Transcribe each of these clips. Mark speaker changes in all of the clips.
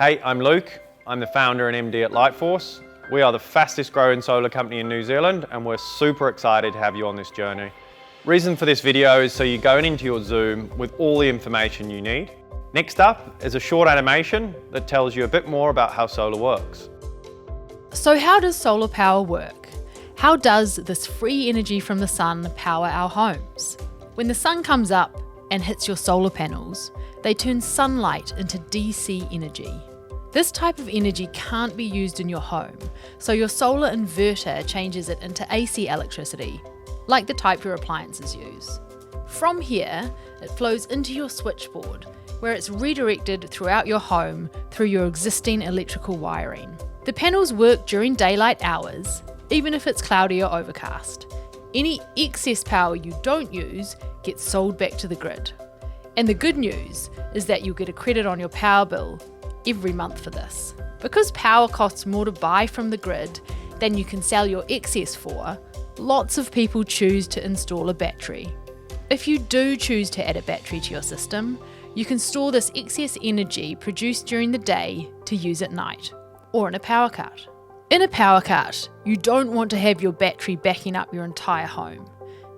Speaker 1: Hey, I'm Luke. I'm the founder and MD at Lightforce. We are the fastest growing solar company in New Zealand and we're super excited to have you on this journey. Reason for this video is so you're going into your Zoom with all the information you need. Next up is a short animation that tells you a bit more about how solar works.
Speaker 2: So how does solar power work? How does this free energy from the sun power our homes? When the sun comes up and hits your solar panels, they turn sunlight into DC energy. This type of energy can't be used in your home, so your solar inverter changes it into AC electricity, like the type your appliances use. From here, it flows into your switchboard, where it's redirected throughout your home through your existing electrical wiring. The panels work during daylight hours, even if it's cloudy or overcast. Any excess power you don't use gets sold back to the grid. And the good news is that you'll get a credit on your power bill every month for this. Because power costs more to buy from the grid than you can sell your excess for, lots of people choose to install a battery. If you do choose to add a battery to your system, you can store this excess energy produced during the day to use at night, or in a power cut. In a power cut, you don't want to have your battery backing up your entire home,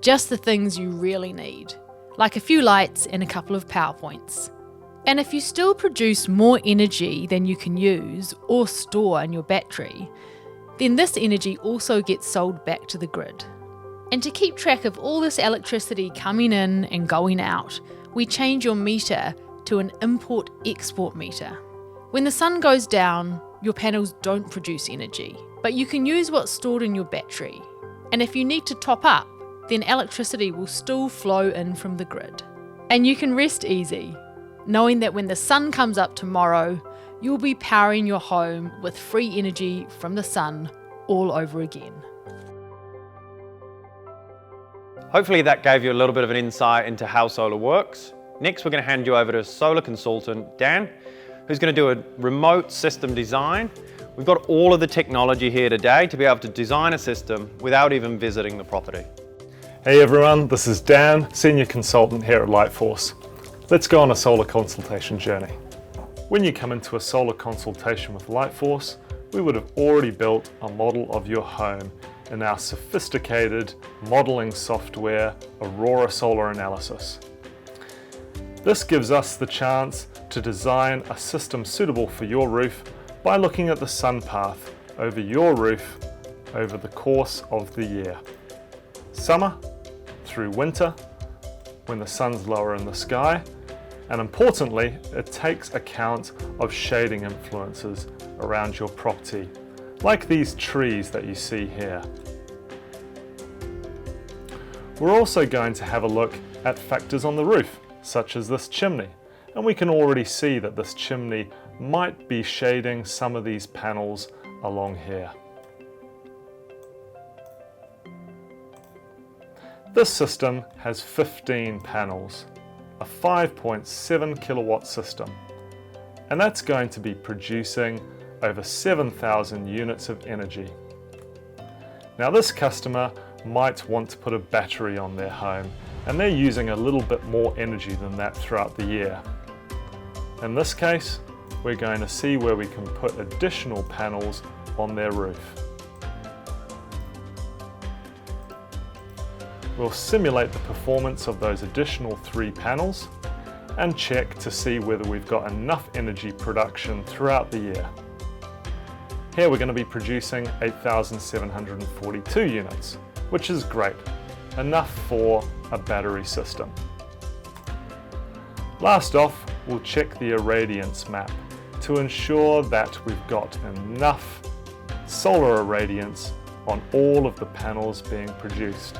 Speaker 2: just the things you really need, like a few lights and a couple of power points. And if you still produce more energy than you can use or store in your battery, then this energy also gets sold back to the grid. And to keep track of all this electricity coming in and going out, we change your meter to an import-export meter. When the sun goes down, your panels don't produce energy, but you can use what's stored in your battery. And if you need to top up, then electricity will still flow in from the grid. And you can rest easy, knowing that when the sun comes up tomorrow, you'll be powering your home with free energy from the sun all over again.
Speaker 1: Hopefully that gave you a little bit of an insight into how solar works. Next, we're going to hand you over to a solar consultant, Dan, who's going to do a remote system design. We've got all of the technology here today to be able to design a system without even visiting the property.
Speaker 3: Hey everyone, this is Dan, Senior Consultant here at Lightforce. Let's go on a solar consultation journey. When you come into a solar consultation with Lightforce, we would have already built a model of your home in our sophisticated modeling software, Aurora Solar Analysis. This gives us the chance to design a system suitable for your roof by looking at the sun path over your roof over the course of the year. Summer through winter, when the sun's lower in the sky, and importantly, it takes account of shading influences around your property, like these trees that you see here. We're also going to have a look at factors on the roof, such as this chimney, and we can already see that this chimney might be shading some of these panels along here. This system has 15 panels, a 5.7 kilowatt system, and that's going to be producing over 7,000 units of energy. Now this customer might want to put a battery on their home, and they're using a little bit more energy than that throughout the year. In this case, we're going to see where we can put additional panels on their roof. We'll simulate the performance of those additional 3 panels and check to see whether we've got enough energy production throughout the year. Here we're going to be producing 8,742 units, which is great, enough for a battery system. Last off, we'll check the irradiance map to ensure that we've got enough solar irradiance on all of the panels being produced.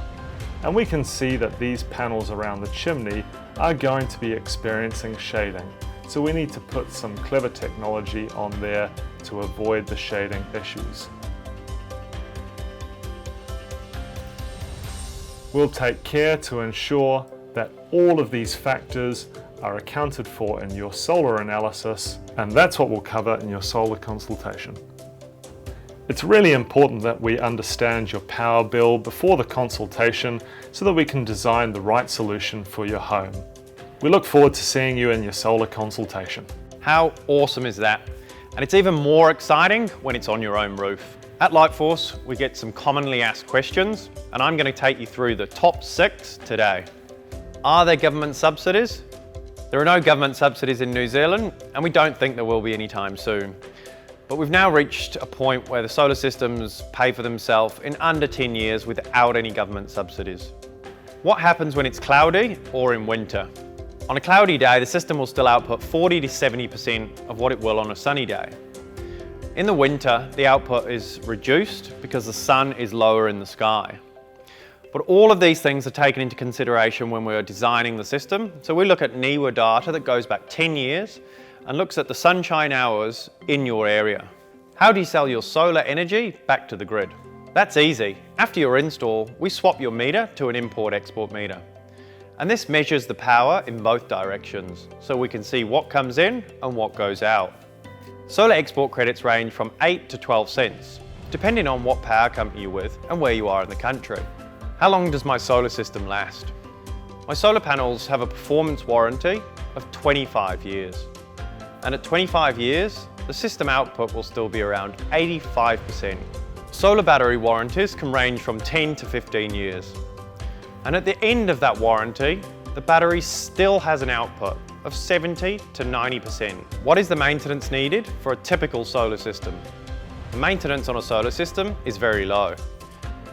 Speaker 3: And we can see that these panels around the chimney are going to be experiencing shading. So we need to put some clever technology on there to avoid the shading issues. We'll take care to ensure that all of these factors are accounted for in your solar analysis, and that's what we'll cover in your solar consultation. It's really important that we understand your power bill before the consultation so that we can design the right solution for your home. We look forward to seeing you in your solar consultation.
Speaker 1: How awesome is that? And it's even more exciting when it's on your own roof. At Lightforce, we get some commonly asked questions, and I'm going to take you through the top 6 today. Are there government subsidies? There are no government subsidies in New Zealand, and we don't think there will be anytime soon. But we've now reached a point where the solar systems pay for themselves in under 10 years without any government subsidies. What happens when it's cloudy or in winter? On a cloudy day, the system will still output 40 to 70% of what it will on a sunny day. In the winter, the output is reduced because the sun is lower in the sky. But all of these things are taken into consideration when we're designing the system. So we look at NIWA data that goes back 10 years and looks at the sunshine hours in your area. How do you sell your solar energy back to the grid? That's easy. After your install, we swap your meter to an import-export meter. And this measures the power in both directions, so we can see what comes in and what goes out. Solar export credits range from 8 to 12 cents, depending on what power company you're with and where you are in the country. How long does my solar system last? My solar panels have a performance warranty of 25 years. And at 25 years, the system output will still be around 85%. Solar battery warranties can range from 10 to 15 years. And at the end of that warranty, the battery still has an output of 70 to 90%. What is the maintenance needed for a typical solar system? The maintenance on a solar system is very low.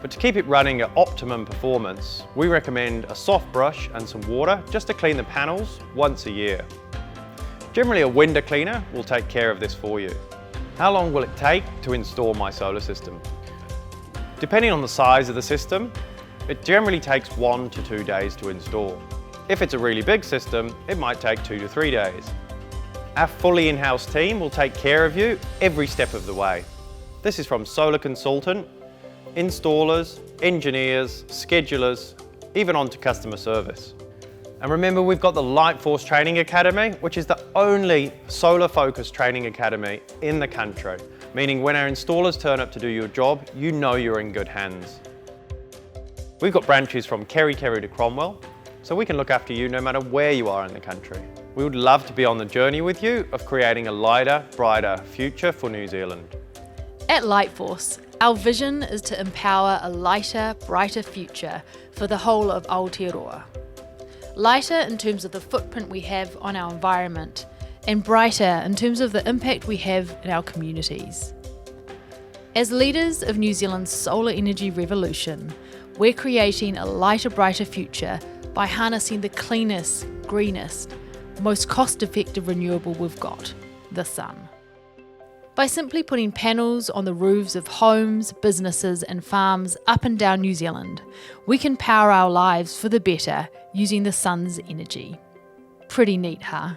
Speaker 1: But to keep it running at optimum performance, we recommend a soft brush and some water just to clean the panels once a year. Generally, a window cleaner will take care of this for you. How long will it take to install my solar system? Depending on the size of the system, it generally takes 1 to 2 days to install. If it's a really big system, it might take 2 to 3 days. Our fully in-house team will take care of you every step of the way. This is from solar consultant, installers, engineers, schedulers, even on to customer service. And remember, we've got the Lightforce Training Academy, which is the only solar-focused training academy in the country, meaning when our installers turn up to do your job, you know you're in good hands. We've got branches from Kerry to Cromwell, so we can look after you no matter where you are in the country. We would love to be on the journey with you of creating a lighter, brighter future for New Zealand.
Speaker 2: At Lightforce, our vision is to empower a lighter, brighter future for the whole of Aotearoa. Lighter in terms of the footprint we have on our environment, and brighter in terms of the impact we have in our communities. As leaders of New Zealand's solar energy revolution, we're creating a lighter, brighter future by harnessing the cleanest, greenest, most cost-effective renewable we've got, the sun. By simply putting panels on the roofs of homes, businesses and farms up and down New Zealand, we can power our lives for the better using the sun's energy. Pretty neat, huh?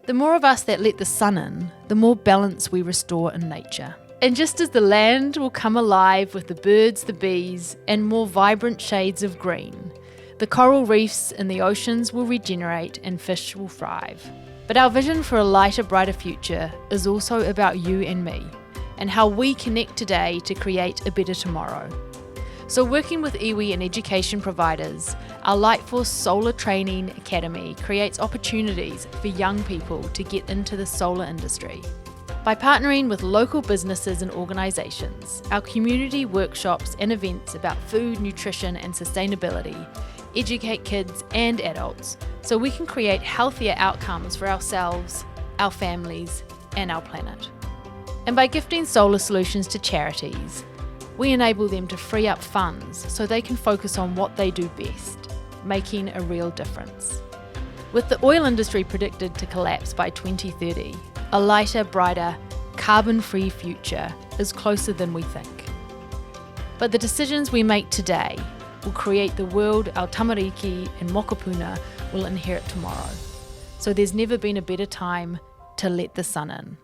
Speaker 2: The more of us that let the sun in, the more balance we restore in nature. And just as the land will come alive with the birds, the bees, and more vibrant shades of green, the coral reefs in the oceans will regenerate and fish will thrive. But our vision for a lighter, brighter future is also about you and me, and how we connect today to create a better tomorrow. So working with iwi and education providers, our Lightforce Solar Training Academy creates opportunities for young people to get into the solar industry. By partnering with local businesses and organisations, our community workshops and events about food, nutrition and sustainability educate kids and adults so we can create healthier outcomes for ourselves, our families and our planet. And by gifting solar solutions to charities, we enable them to free up funds so they can focus on what they do best, making a real difference. With the oil industry predicted to collapse by 2030, a lighter, brighter, carbon-free future is closer than we think. But the decisions we make today will create the world our tamariki and mokopuna will inherit tomorrow. So there's never been a better time to let the sun in.